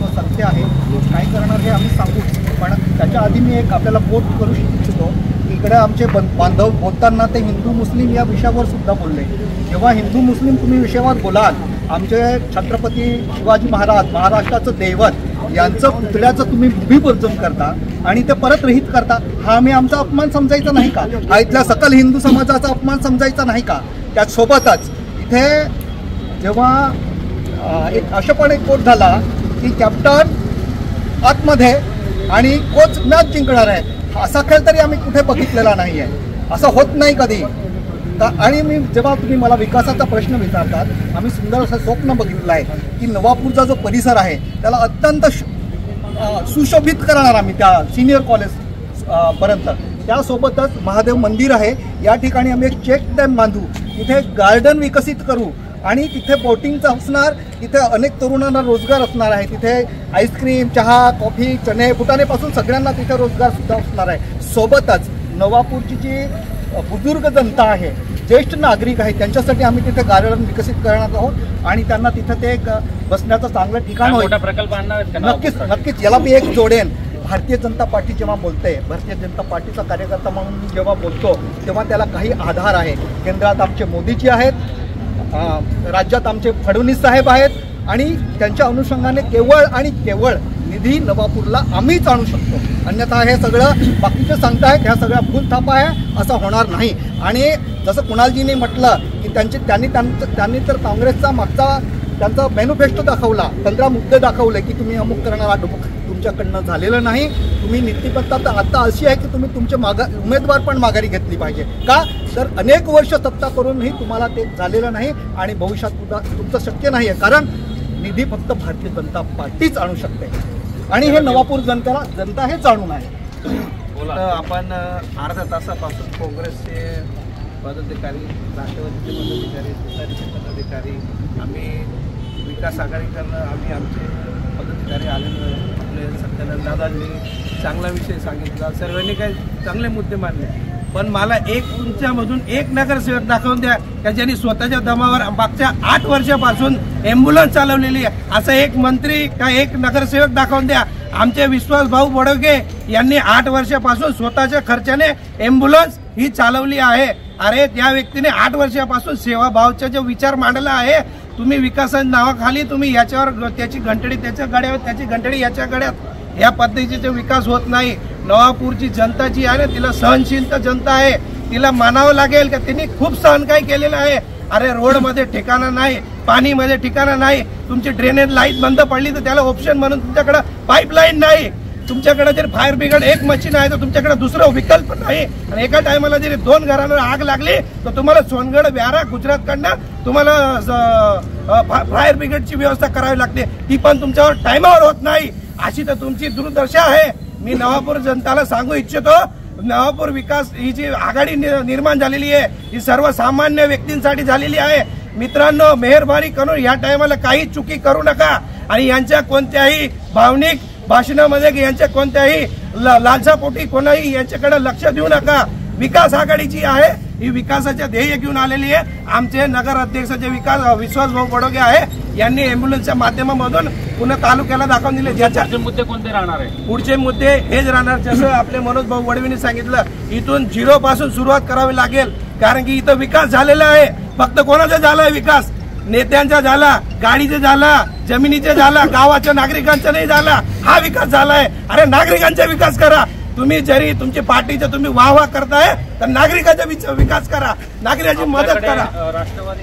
तो सत्य आहे, काय करणार हे आम्ही सांगू. पण त्याच्या आधी मी एक आपल्याला कोट करू इच्छितो. इकडे आमचे बांधव बोलताना ते हिंदू मुस्लिम या विषयावर सुद्धा बोलले. जेव्हा हिंदू मुस्लिम तुम्ही विषयावर बोलाल, आमचे छत्रपती शिवाजी महाराज, महाराष्ट्राचं दैवत यांचं पुतळ्याचं तुम्ही भूमिपूजन करता आणि ते परत रहित करता, हा आम्ही आमचा अपमान समजायचा नाही का? हा इथल्या सकल हिंदू समाजाचा अपमान समजायचा नाही का? त्याचसोबतच इथे जेव्हा एक अशापणे कोट झाला की कॅप्टन आतमध्ये आणि कोच मॅच जिंकणार आहे, असा खेळ तरी आम्ही कुठे बघितलेला नाही आहे. असं होत नाही कधी. आणि मी जेव्हा तुम्ही मला विकासाचा प्रश्न विचारतात, आम्ही सुंदर असं स्वप्न बघितलं आहे की नवापूरचा जो परिसर आहे त्याला अत्यंत सुशोभित करणार आम्ही त्या सिनियर कॉलेज पर्यंत. त्यासोबतच महादेव मंदिर आहे, या ठिकाणी आम्ही एक चेक डॅम बांधू, तिथे गार्डन विकसित करू आणि तिथे बोटिंगचं असणार, तिथे अनेक तरुणांना रोजगार असणार आहे. तिथे आईस्क्रीम, चहा, कॉफी, चणे, फुटाणेपासून सगळ्यांना तिथे रोजगारसुद्धा असणार आहे. सोबतच नवापूरची जी बुजुर्ग जनता आहे, ज्येष्ठ नागरिक आहे, त्यांच्यासाठी आम्ही तिथे गार्डन विकसित करणार आहोत आणि त्यांना तिथं ते एक बसण्याचं चांगलं ठिकाण होईल. मोठा प्रकल्प आणणार नक्कीच. याला मी एक जोडेन. भारतीय जनता पार्टी जेव्हा बोलते, भारतीय जनता पार्टीचा कार्यकर्ता म्हणून मी जेव्हा बोलतो तेव्हा त्याला काही आधार आहे. केंद्रात आमचे मोदीजी आहेत, राज्यात आमचे फडणवीस साहेब आहेत आणि त्यांच्या अनुषंगाने केवळ आणि केवळ निधी नवापूरला आम्हीच आणू शकतो. अन्यथा हे सगळं बाकीचे सांगतायत ह्या सगळ्या फुलथापा आहे, असं होणार नाही. आणि जसं कुणालजींनी म्हटलं की त्यांनी तर काँग्रेसचा मागचा त्यांचा मॅनिफेस्टो दाखवला, 15 मुद्दे दाखवले की तुम्ही अमुक करणार, तुमच्याकडनं झालेलं नाही. तुम्ही नीतिमत्ता तर आता अशी आहे की तुम्ही तुमचे उमेदवार पण माघारी घेतली पाहिजे. का तर अनेक वर्ष सत्ता करूनही तुम्हाला ते झालेलं नाही आणि भविष्यात सुद्धा तुमचं शक्य नाही आहे. कारण निधी फक्त भारतीय जनता पार्टीच आणू शकते आणि हे नवापूर जनता हे जाणून आहे. आपण अर्ध्या तासापासून काँग्रेसचे पदाधिकारी, राष्ट्रवादीचे पदाधिकारी, तुतारीचे पदाधिकारी, आम्ही विकास आघाडी करणं, आम्ही आमचे पदाधिकारी आलेलो. आपले सत्यानंद दादांनी चांगला विषय सांगितला, सर्वांनी काही चांगले मुद्दे मांडले. पण मला एक तुमच्यामधून एक नगरसेवक दाखवून द्या का ज्यांनी स्वतःच्या दमावर मागच्या 8 वर्षापासून ॲम्ब्युलन्स चालवलेली आहे. असं एक मंत्री का एक नगरसेवक दाखवून द्या. आमचे विश्वास भाऊ बडोगे यांनी 8 वर्षापासून स्वतःच्या खर्चाने ॲम्ब्युलन्स ही चालवली आहे. अरे त्या व्यक्तीने 8 वर्षापासून सेवाभावाचा जो विचार मांडला आहे, तुम्ही विकासाच्या नावाखाली तुम्ही याच्यावर त्याची घंटडी त्याच्या गड्यावर, त्याची घंटडी याच्या गड्यात, या पद्धतीचे विकास होत नाही. नवापूरची जनता जी आहे ना, तिला सहनशीलता जनता आहे, तिला मानावं लागेल का त्यांनी खूप सहन काय केलेलं आहे. अरे रोडमध्ये ठिकाणा नाही, पाणीमध्ये ठिकाणा नाही, तुमची ड्रेनेज लाईट बंद पडली तर त्याला ऑप्शन म्हणून तुमच्याकडे पाईपलाईन नाही, तुमच्याकडे जर फायर ब्रिगेड एक मशीन आहे तर तुमच्याकडे दुसरं विकल्प नाही, आणि एका टायमाला जरी 2 घरांवर आग लागली तर तुम्हाला सोनगड व्यारा गुजरातकडनं तुम्हाला फायर ब्रिगेडची व्यवस्था करावी लागते, ती पण तुमच्यावर टायमावर होत नाही. अशी तर तुमची दुर्दशा आहे. मी नवापूर जनताला सांगू इच्छितो, नवापूर विकास ही जी आघाडी निर्माण झालेली आहे ही सर्वसामान्य व्यक्तींसाठी झालेली आहे. मित्रांनो, मेहरबानी करून या टायमाला काही चुकी करू नका आणि यांच्या कोणत्याही भावनिक भाषणामध्ये यांच्या कोणत्याही लालसापोटी कोणाही यांच्याकडे लक्ष देऊ नका. विकास आघाडी जी आहे ही विकासाचे ध्येय घेऊन आलेली आहे. आमचे नगर अध्यक्षाचे विश्वास भाऊ बडोगे आहे, यांनी अँब्युलन्सच्या माध्यमामधून पुणे तालुक्याला दाखवून दिले. ज्याचे मुद्दे कोणते राहणार आहे? पुढचे मुद्दे हेच राहणार. जसं आपले मनोज भाऊ वडवींनी सांगितलं, इथून 0 पासून सुरुवात करावी लागेल, कारण की इथं विकास झालेला आहे. फक्त कोणाचा झालाय विकास? नेत्यांचा झाला, गाडीचा झाला, जमिनीचा झाला, गावाच्या नागरिकांचा नाही झाला. हा विकास झालाय. अरे नागरिकांचा विकास करा. तुम्ही जरी तुमच्या पार्टीचा तुम्ही वाह करताय तर नागरिकाचा विकास करा, नागरिकांची मदत करा. राष्ट्रवादी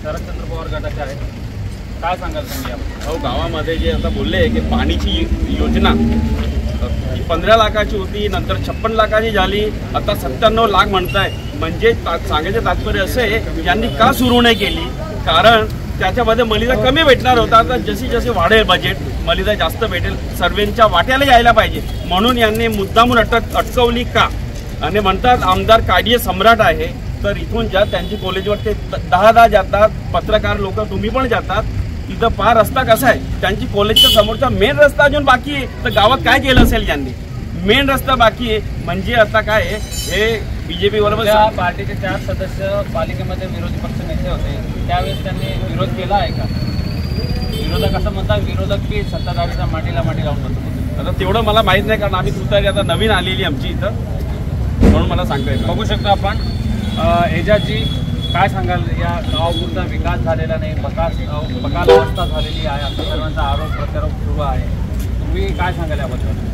शरदचंद्र पवार गटाचे आहेत, काय सांगाल तुम्ही? हो, गावामध्ये जे आता बोलले की पाणीची योजना 15 लाखाची होती, नंतर 56 लाखाची झाली, आता 97 लाख म्हणताय. म्हणजे सांगायचं तात्पर्य असं आहे, यांनी का सुरू नाही केली? कारण त्याच्यामध्ये मलिदा कमी भेटणार होता. आता जशी जशी वाढेल बजेट, मलिदा जास्त भेटेल, सर्वांच्या वाट्याला यायला पाहिजे म्हणून यांनी मुद्दामून अटकवली का? आणि म्हणतात आमदार कायदे सम्राट आहे, तर इथून ज्या त्यांची कॉलेजवर ते 10 जातात, पत्रकार लोक तुम्ही पण जातात, तिथं पार रस्ता कसा आहे? त्यांची कॉलेजच्या समोरचा मेन रस्ता अजून बाकी आहे. तर गावात काय केलं असेल यांनी? मेन रस्ता बाकी आहे. म्हणजे आता काय आहे, हे बीजेपी बरोबर पार्टीचे 4 सदस्य पालिकेमध्ये विरोधी पक्ष नेते होते, त्यावेळेस त्यांनी विरोध केला आहे का? विरोधक असं म्हणतात, विरोधक की सत्ताधारीचा माटीला माटी लावून बसतो. आता तेवढं मला माहित नाही, कारण आम्ही तुतारी आता नवीन आलेली आमची इथं, म्हणून मला सांगता येईल. बघू शकतो आपण. एजाजी, काय सांगाल? या गावापूरचा विकास झालेला नाही, बकाल अवस्था झालेली आहे, असा सर्वांचा आरोप प्रत्यारोप सुरू आहे. तुम्ही काय सांगाल याबद्दल?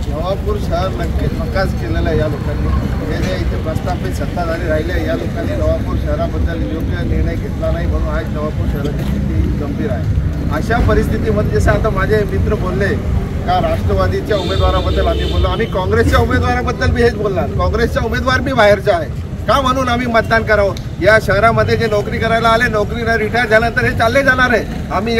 नवापूर शहर नक्कीच विकास केलेला आहे या लोकांनी. हे जे इथे प्रस्थापित सत्ताधारी राहिले या लोकांनी नवापूर शहराबद्दल योग्य निर्णय घेतला नाही, म्हणून आज नवापूर शहराची स्थिती गंभीर आहे. अशा परिस्थितीमध्ये जसं आता माझे मित्र बोलले का राष्ट्रवादीच्या उमेदवाराबद्दल आम्ही बोललो, आम्ही काँग्रेसच्या उमेदवाराबद्दल बी हेच बोलणार. काँग्रेसच्या उमेदवार बी बाहेरचा आहे का म्हणून आम्ही मतदान करावं? या शहरामध्ये जे नोकरी करायला आले, नोकरी रिटायर झाल्यानंतर हे चालले जाणार आहे. आम्ही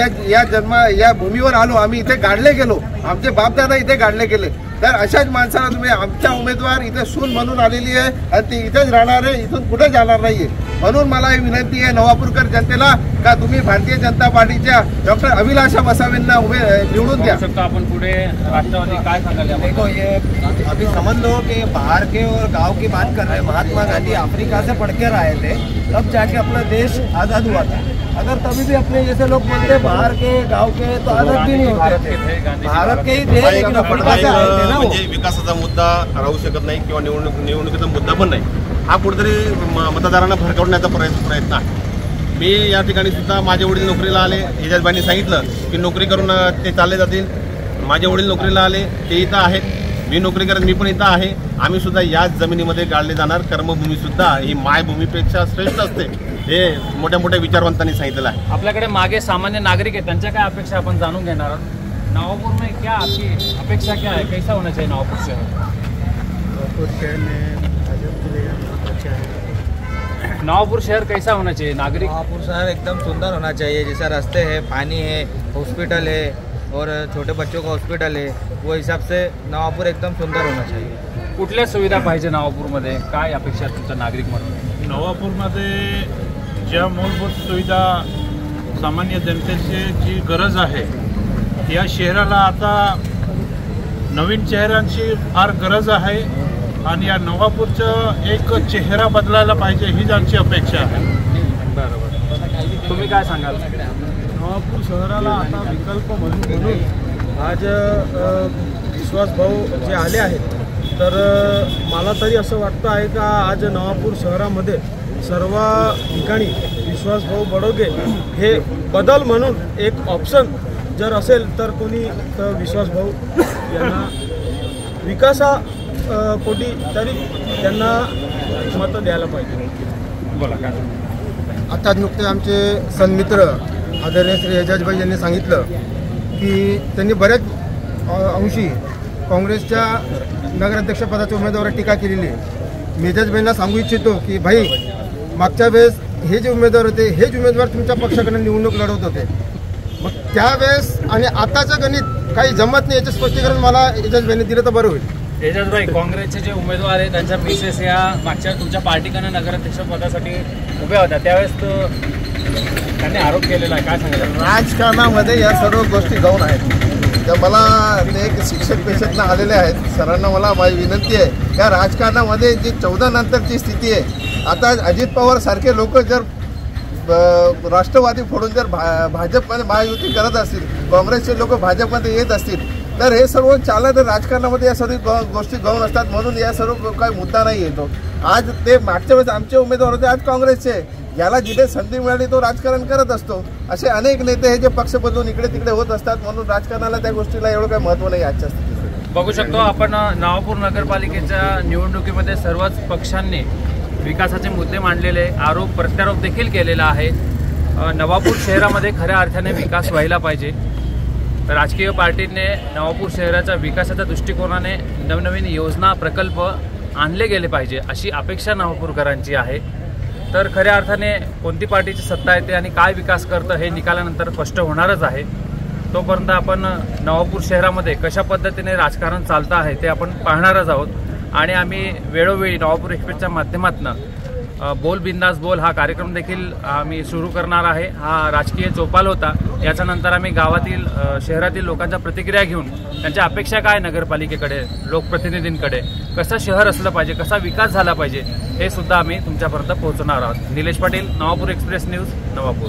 या भूमीवर आलो, आम्ही इथे गाडले गेलो, आमचे बापदादा इथे गाडले गेले. तर अशाच माणसाला तुम्ही आमच्या उमेदवार इथे सून म्हणून आलेली आहे आणि ती इथेच राहणार आहे, इथून कुठे जाणार नाहीये. म्हणून मला ही विनंती आहे नवापूरकर जनतेला का तुम्ही भारतीय जनता पार्टीच्या डॉक्टर अभिलाषा बसावेंना निवडून द्या. आपण पुढे राष्ट्रवादी काय सांगाल? देखो, ये अभी समझ लो कि बाहर के और गांव की बात कर रहे हैं. महात्मा गांधी अफ्रीका से पढ़ कर आए थे, तब जाके अपना देश आज़ाद हुआ था. अगर तभी भी अपने जैसे लोग बोलते बाहर के गांव के तो आज़ाद भी नहीं होते. भारत के ही थे, लेकिन अफ्रीका से आए थे ना. म्हणजे विकासाचा मुद्दा राहू शकत नाही किंवा निवडणुकीचा मुद्दा पण नाही. हा कुठेतरी मतदारांना भरकवण्याचा प्रयत्न आहे. मी या ठिकाणी सुद्धा माझे वडील नोकरीला आले, एजाजबाईंनी सांगितलं की नोकरी करून ते चालले जातील. माझे वडील नोकरीला आले, ते इथं आहेत, मी नोकरी करत मी पण इथं आहे. आम्ही सुद्धा याच जमिनीमध्ये गाडले जाणार. कर्मभूमी सुद्धा ही मायभूमीपेक्षा श्रेष्ठ असते, हे मोठ्या मोठ्या विचारवंतांनी सांगितलेलं आहे. आपल्याकडे मागे सामान्य नागरिक आहेत, त्यांच्या काय अपेक्षा आपण जाणून घेणार आहोत. नवापुर में क्या आपकी अपेक्षा क्या है? कैसा होना चाहिए नवापुर शहर? नवापुर शहर में अच्छा है. नवापुर शहर कैसा होना चाहिए? नागरिक नवापुर शहर एकदम सुंदर होना चाहिए. जैसा रास्ते है, पानी है, हॉस्पिटल है और छोटे बच्चों का हॉस्पिटल है, वो हिसाब से नवापुर एकदम सुंदर होना चाहिए. कुठल्या सुविधा पाहिजे नवापूरमध्ये? काय अपेक्षा तुमचा नागरिक म्हणून? नवापूरमध्ये ज्या मूलभूत सुविधा सामान्य जनतेची जी गरज आहे, या शहराला आता नवीन चेहऱ्यांची फार गरज आहे आणि या नवापूरचा एक चेहरा बदलायला पाहिजे, हीच आमची अपेक्षा आहे. बरोबर. तुम्ही काय सांगाल? नवापूर शहराला आता विकल्प म्हणून आज विश्वास भाऊ जे आले आहेत, तर मला तरी असं वाटतं आहे का आज नवापूर शहरामध्ये सर्व ठिकाणी विश्वास भाऊ बडोगे हे बदल म्हणून एक ऑप्शन जर असेल तर कोणी विश्वास भाऊ यांना विकासा पोटी तरी त्यांना मतं द्यायला पाहिजे. बोला काय? आताच नुकते आमचे सन्मित्र आदरणीय श्री एजाजभाई यांनी सांगितलं की त्यांनी बऱ्याच अंशी काँग्रेसच्या नगराध्यक्षपदाच्या उमेदवारावर टीका केलेली आहे. मी एजाजभाईंना सांगू इच्छितो की भाई, मागच्या वेळेस हे जे उमेदवार होते हेच उमेदवार तुमच्या पक्षाकडे निवडणूक लढवत होते. मग त्यावेळेस आणि आताचं गणित काही जमत नाही, याचं स्पष्टीकरण मला एजाजभाईंनी दिलं तर बरं होईल. एजाजभाई, काँग्रेसचे जे उमेदवार आहेत त्यांच्या मिसेस या मागच्या तुमच्या पार्टीकडनं नगराध्यक्ष पदासाठी उभ्या होत्या, त्यावेळेस त्यांनी आरोप केलेला आहे, काय सांगायचं? राजकारणामध्ये या सर्व गोष्टी गौण आहेत. तर मला ते एक शिक्षक पेशेतनं आलेले आहेत, सरांना मला माझी विनंती आहे, या राजकारणामध्ये जी 14 नंतरची स्थिती आहे, आता अजित पवार सारखे लोक जर राष्ट्रवादी फोडून जर भाजपमध्ये महायुती करत असतील, काँग्रेसचे लोक भाजपमध्ये येत असतील, तर हे सर्व चालत राजकारणामध्ये या सर्व गोष्टी गौण असतात. म्हणून या सर्व काही मुद्दा नाही येतो. आज ते मागच्या वेळेस आमचे उमेदवार होते, आज काँग्रेसचे. याला जिथे संधी मिळाली तो राजकारण करत असतो. असे अनेक नेते हे जे पक्ष बदलून इकडे तिकडे होत असतात, म्हणून राजकारणाला त्या गोष्टीला एवढं काही महत्त्व नाही आजच्या स्थितीत. बघू शकतो आपण नवापूर नगरपालिकेच्या निवडणुकीमध्ये सर्वच पक्षांनी विकासाचे मुद्दे मांडलेले, आरोप प्रत्यारोप देखील केलेला आहे. नवापूर शहरामध्ये खऱ्या अर्थाने विकास व्हायला पाहिजे. राजकीय पार्टीने नवापूर शहराच्या विकासाच्या दृष्टिकोनाने नवनवीन योजना प्रकल्प आणले गेले पाहिजे अशी अपेक्षा नवापूरकरांची आहे. तर खऱ्या अर्थाने कोणती पार्टीची सत्ता येते आणि काय विकास करतं हे निकालानंतर स्पष्ट होणारच आहे. तोपर्यंत आपण नवापूर शहरामध्ये कशा पद्धतीने राजकारण चालतं आहे ते आपण पाहणारच आहोत. आणि आम्ही वेळोवेळी नवापूर एक्सप्रेसच्या माध्यमातून बोल बिंदास बोल हा कार्यक्रम देखील आम्ही सुरू करणार आहे. हा राजकीय चौपाल होता. याच्यानंतर आम्ही गावातील शहरातील लोकांच्या प्रतिक्रिया घेऊन त्यांच्या अपेक्षा काय नगरपालिकेकडे, लोकप्रतिनिधींकडे, कसं शहर असलं पाहिजे, कसा विकास झाला पाहिजे हे सुद्धा आम्ही तुमच्यापर्यंत पोहोचणार आहोत. Nilesh Patil, Navapur express news, Navapur.